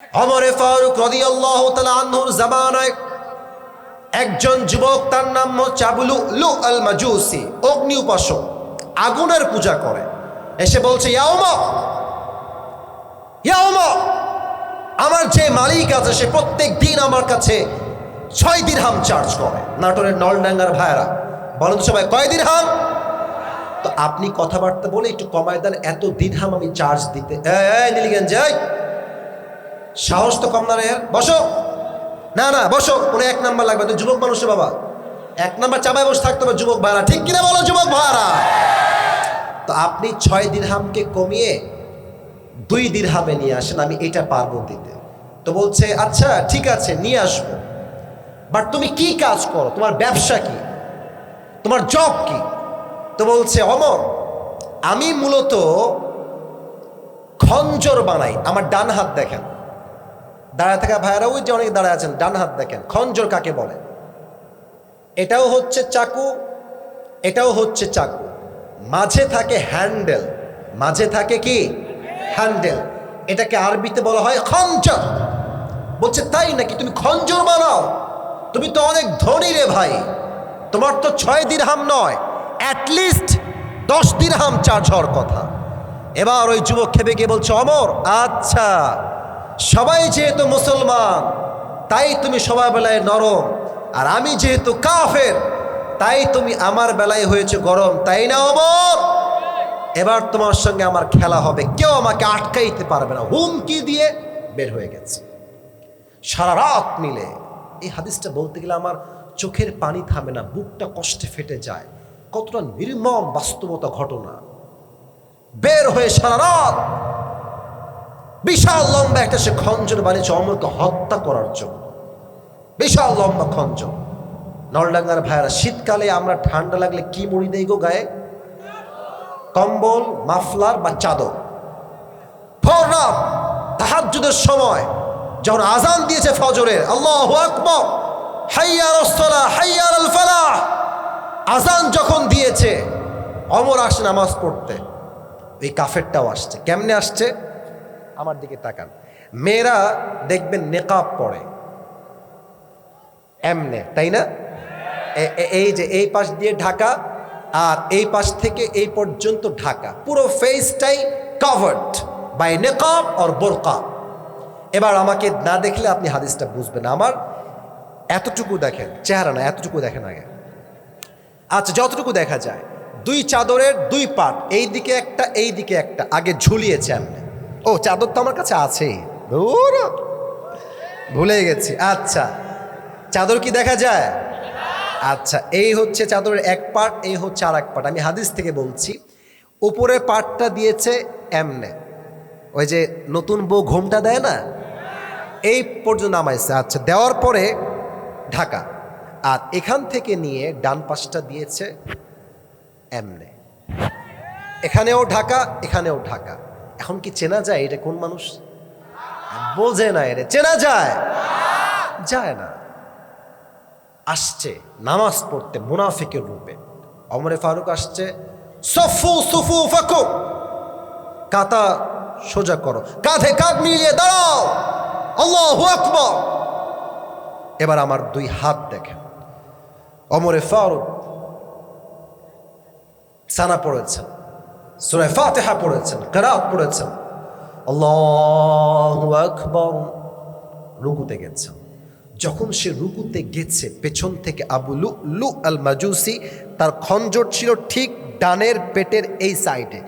ওমরে ফারুক রাদিয়াল্লাহু তাআলা আনহুর জামানায় একজন যুবক, তার নাম হচ্ছে আবু লু'লু আল মাজুসি, অগ্নি উপাসক, আগুনের পূজা করে। এসে বলছে, ইয়া ওমর, আমার যে মালিক আছে সে প্রত্যেক দিন আমার কাছে 6 দিরহাম চার্জ করে। নাটোরের নলডাঙ্গার ভাইরা বলেন তো সবাই, কয় দিরহাম? তো আপনি কথাবার্তা বলে একটু কমায় দেন, এত দিরহাম আমি চার্জ দিতে। নীলগঞ্জ সাহস তো কম না রে, বসো। না না বসো, কোনো 1 নাম্বার লাগবে, তুই যুবক মানুষ বাবা, 1 নাম্বার চাপায় বসে থাকতে হবে যুবক ভাইরা, ঠিক কিনা বলো যুবক ভাইরা? তো আপনি 6 দিরহামকে কমিয়ে 2 দিরহামে নিয়ে আসেন, আমি এটা পারবো দিতে। তো বলছে, আচ্ছা ঠিক আছে নিয়ে আসবো, বাট তুমি কি কাজ করো, তোমার ব্যবসা কি, তোমার জব কি? তো বলছে, ওমর আমি মূলত খঞ্জর বানাই। আমার ডান হাত দেখেন, দাঁড়ায় থাকা ভাইয়ারা ওই যে অনেক দাঁড়ায় আছেন, ডান হাত দেখেন, খঞ্জর কাকে বলে? এটাও হচ্ছে চাকু, এটাও হচ্ছে চাকু, মাঝে থাকে হ্যান্ডেল, মাঝে থাকে কি হ্যান্ডেল, এটাকে আরবিতে বলা হয় খঞ্জর। বলছে, তাই নাকি, তুমি খঞ্জর বানাও? তুমি তো অনেক ধনী রে ভাই, তোমার তো 6 দিরহাম নয়, অ্যাটলিস্ট 10 দিরহাম চার্জ হওয়ার কথা। এবার ওই যুবক খেপে গিয়ে বলছে, ওমর আচ্ছা সবাই যেহেতু মুসলমান তাই তুমি সবার বেলায় নরম, আর আমি যেহেতু কাফের তাই তুমি আমার বেলায় হয়েছে গরম, তাই না ওমর? এবার তোমার সঙ্গে আমার খেলা হবে, কেউ আমাকে আটকাইতে পারবে না। হুমকি দিয়ে বের হয়ে গেছে। সারা রাত মিলে এই হাদিসটা বলতে গেলে আমার চোখের পানি থামে না, বুকটা কষ্টে ফেটে যায়, কতটা নির্মম বাস্তবতা ঘটনা। বের হয়ে সারা রাত বিশাল লম্বা একটা সে খঞ্জর বানিয়েছে ওমরকে হত্যা করার জন্য, বিশাল লম্বা খঞ্জর। নলডাঙ্গার ভাইয়ারা, শীতকালে আমরা ঠান্ডা লাগলে কি মুড়ি দেই গো গায়ে? কম্বল, মাফলার বা চাদর। ভোর রাত তাহাজ্জুদের সময় যখন আজান দিয়েছে ফজরের, আল্লাহু আকবার, হাইয়া আলাস সালাহ, হাইয়া আলাল ফালাহ, আজান যখন দিয়েছে ওমর আসে নামাজ পড়তে। এই কাফেরটাও আসছে। কেমনে আসছে? আমার দিকে তাকান, মেয়েরা দেখবেন নেকাব পরে এমনে, তাই না? এই যে এই পাশ দিয়ে ঢাকা, আর এই পাশ থেকে এই পর্যন্ত ঢাকা, পুরো ফেসটাই কভার্ড বাই নেকাব আর বোরকা। এবার আমাকে না দেখলে আপনি হাদিসটা বুঝবেন। আমার এতটুকু দেখেন, চেহারা না, এতটুকু দেখেন আগে। আচ্ছা, যতটুকু দেখা যায়, 2 চাদরের 2 পাট, এই দিকে একটা এই দিকে একটা, আগে ঝুলিয়েছে এমনি। ও চাদর তো আমার কাছে আছেই, ভুলে গেছি। আচ্ছা, চাদর কি দেখা যায়? আচ্ছা, এই হচ্ছে চাদরের 1 পাট, এই হচ্ছে আর 1 পাট। আমি হাদিস থেকে বলছি, উপরে পাটটা দিয়েছে এমনে, ওই যে নতুন বউ ঘোমটা দেয় না, এই পর্যন্ত নামাইছে। আচ্ছা, দেওয়ার পরে ঢাকা, আর এখান থেকে নিয়ে ডান পাশটা দিয়েছে এমনে, এখানেও ঢাকা, এখানেও ঢাকা। এখন কি চেনা যায় এটা কোন মানুষ? বোঝে না, এটা চেনা যায়? যায় না। আসছে নামাজ পড়তে মুনাফিকের রূপে। ওমরে ফারুক আসছে, সফু সুফু ফাকু, কাতা সোজা করো, কাঁধে কাঁধ মিলিয়ে দাঁড়াও, আল্লাহু আকবার। এবার আমার 2 হাত দেখেন। ওমরে ফারুক সানা পড়েছেন, সূরা ফাতিহা পড়েছেন, কিরাত পড়েছেন, আল্লাহু আকবার, রুকুতে গেছেন। যখন সে রুকুতে গেছে, পেছন থেকে আবু লু'লু আল মাজুসি, তার খঞ্জর ছিল ঠিক ডানের পেটের এই সাইডে,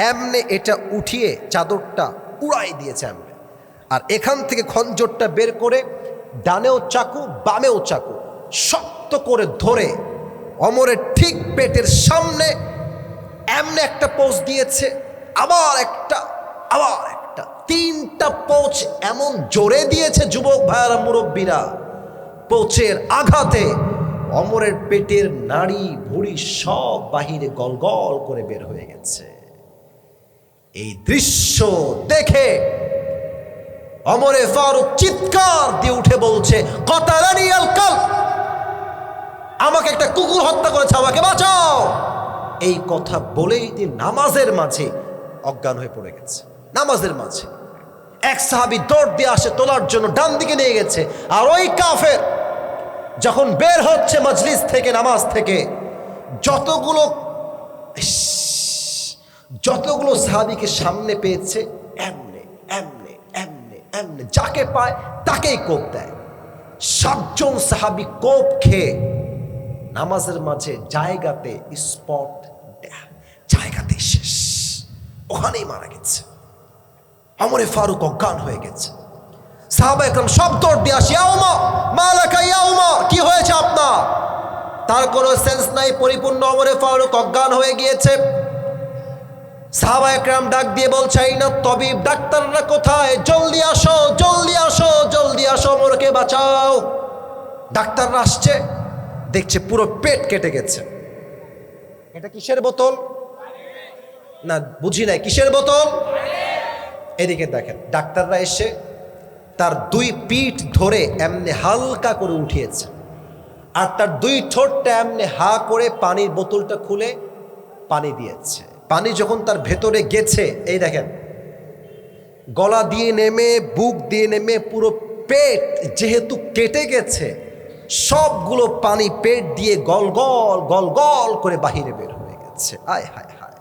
এমনে এটা উঠিয়ে চাদরটা উড়াই দিয়েছে এমনে, আর এখান থেকে খঞ্জরটা বের করে ডানেও চাকু বামেও চাকু শক্ত করে ধরে ওমরের ঠিক পেটের সামনে এমনে একটা পোঁচ দিয়েছে, আবার একটা, আবার একটা, 3টা পোঁচ এমন জোরে দিয়েছে যুবক ভাইয়ারা, মুরব্বীরা, পোঁচের আঘাতে ওমরের পেটের নাড়ি ভুঁড়ি সব বাহিরে গলগল করে বের হয়ে গেছে। এই দৃশ্য দেখে ওমরে ফারুক চিৎকার দিয়ে উঠে বলছে, কাতালানি আল কালব, আমাকে একটা কুকুর হত্যা করেছে, আমাকে বাঁচাও। এই কথা বলেই তিনি নামাজের মাঝে অজ্ঞান হয়ে পড়ে গেছে, নামাজের মাঝে। এক সাহাবী দৌড় দিয়ে আসে তোলার জন্য, ডান দিকে নিয়ে গেছে। আর ওই কাফের যখন বের হচ্ছে মজলিস থেকে, নামাজ থেকে, যতগুলো সাহাবীকে সামনে পেয়েছে এমনে এমনে এমনে এমনে যাকে পায় তাকেই কোপ দেয়। 7 জন সাহাবী কোপ খেয়ে নামাজের মাঝে জায়গাতে স্পট, জায়গাতে শেষ, ওখানেই মারা গেছে। ওমরে ফারুক অজ্ঞান হয়ে গেছে। সাহাবা একরাম সব দৌড় দিয়ে আসি, ইয়া উমর মালাকা ইয়া উমর, কি হয়েছে আপনার? তার কোনো সেন্স নাই, পরিপূর্ণ ওমরে ফারুক অজ্ঞান হয়ে গিয়েছে। সাহাবা একরাম ডাক দিয়ে বলছে, আইনা তবিব, ডাক্তাররা কোথায়? জলদি আসো, জলদি আসো, জলদি আসো, ওমরকে বাঁচাও। ডাক্তাররা আসছে, দেখছে পুরো পেট কেটে গেছে। এটা কিসের বোতল? না বুঝি নাই, কিসের বোতল? এদিকে দেখেন, ডাক্তাররা এসে তার 2 পিঠ ধরে এমনি হালকা করে উঠিয়েছে, আর তার 2 ঠোঁটটা এমনি হা করে পানির বোতলটা খুলে পানি দিয়েছে। পানি যখন তার ভেতরে গেছে, এই দেখেন, গলা দিয়ে নেমে, বুক দিয়ে নেমে, পুরো পেট যেহেতু কেটে গেছে, সবগুলো পানি পেট দিয়ে গল গল গল গল করে বাহিরে বের হয়ে গেছে। আয় হায় হায়।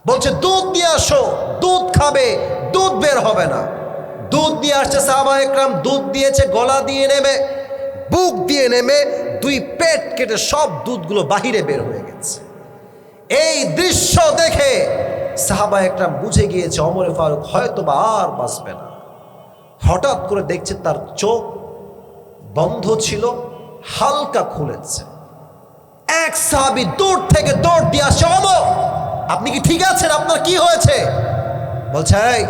বলছে দুধ দিয়ে আসো, দুধ খাবে, দুধ বের হবে না। দুধ দিয়ে আসছে, সাহাবা একরাম দুধ দিয়েছে, গলা দিয়ে নেমে, বুক দিয়ে নেমে, 2 পেট কেটে সব দুধগুলো বাহিরে বের হয়ে গেছে। এই দৃশ্য দেখে সাহাবা একরাম বুঝে গিয়েছে ওমরে ফারুক হয়তো বা আর বাঁচবে না। হঠাৎ করে দেখছে তার চোখ বন্ধ ছিল, হালকা খুলেছে। এক সাহাবী দূর থেকে দৌড় দিয়ে আসে, ওমর আপনি কি ঠিক আছেন? আপনার কি হয়েছে? বলছে, এই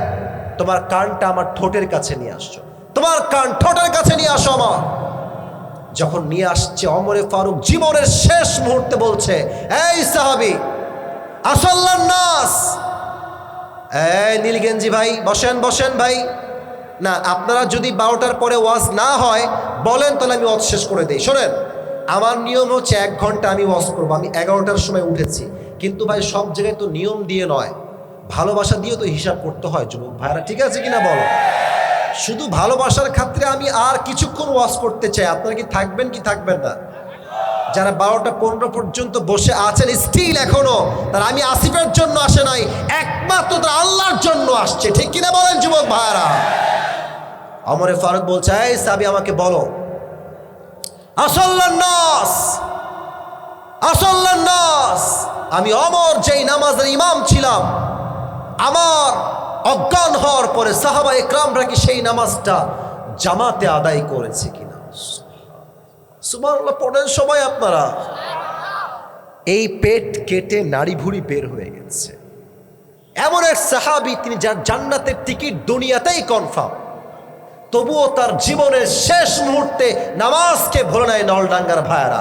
তোমার কানটা আমার ঠোঁটের কাছে নিয়ে আসছো, তোমার কান ঠোঁটের কাছে নিয়ে আসো আমার। যখন নিয়ে আসছে, ওমরে ফারুক জীবনের শেষ মুহূর্তে বলছে, এই সাহাবী আসাল্লান নাস, এই নীলগেঞ্জি ভাই বসেন, বসেন ভাই। না, আপনারা যদি 12টার পরে ওয়াজ না হয় বলেন, তাহলে আমি ওয়াজ শেষ করে দিই। শোনেন, আমার নিয়ম হচ্ছে 1 ঘন্টা আমি ওয়াজ করবো। আমি 11টার সময় উঠেছি, কিন্তু ভাই সব জায়গায় তো নিয়ম দিয়ে নয়, ভালোবাসা দিয়েও তো হিসাব করতে হয়। যুবক ভাইরা ঠিক আছে কিনা বলো? শুধু ভালোবাসার খাতিরে আমি আর কিছুক্ষণ ওয়াজ করতে চাই, আপনারা কি থাকবেন কি থাকবেন না? যারা 12টা 15 পর্যন্ত বসে আছেন স্টিল এখনো, তারা আমি আসিফের জন্য আসে নাই, একমাত্র তারা আল্লাহর জন্য আসছে। ঠিক কিনা বলেন যুবক ভাইরা? ওমরে ফারুক বলছে, এই সাহাবী আমাকে বলো, আসাল্লান নাস, আসাল্লান নাস, আমি ওমর যেই নামাজের ইমাম ছিলাম, আমার অজ্ঞান হওয়ার পরে সাহাবা একরামরা কি সেই নামাজটা জামাতে আদায় করেছে কিনা? সুবহানাল্লাহ পড়েন সবাই আপনারা। এই পেট কেটে নাড়ি ভুড়ি বের হয়ে গেছে। এমন এক সাহাবী, তিনি যার জান্নাতের টিকিট দুনিয়াতেই কনফার্ম, তবুও তার জীবনের শেষ মুহূর্তে নামাজকে ভুলে নাই নলডাঙ্গার ভাইয়েরা।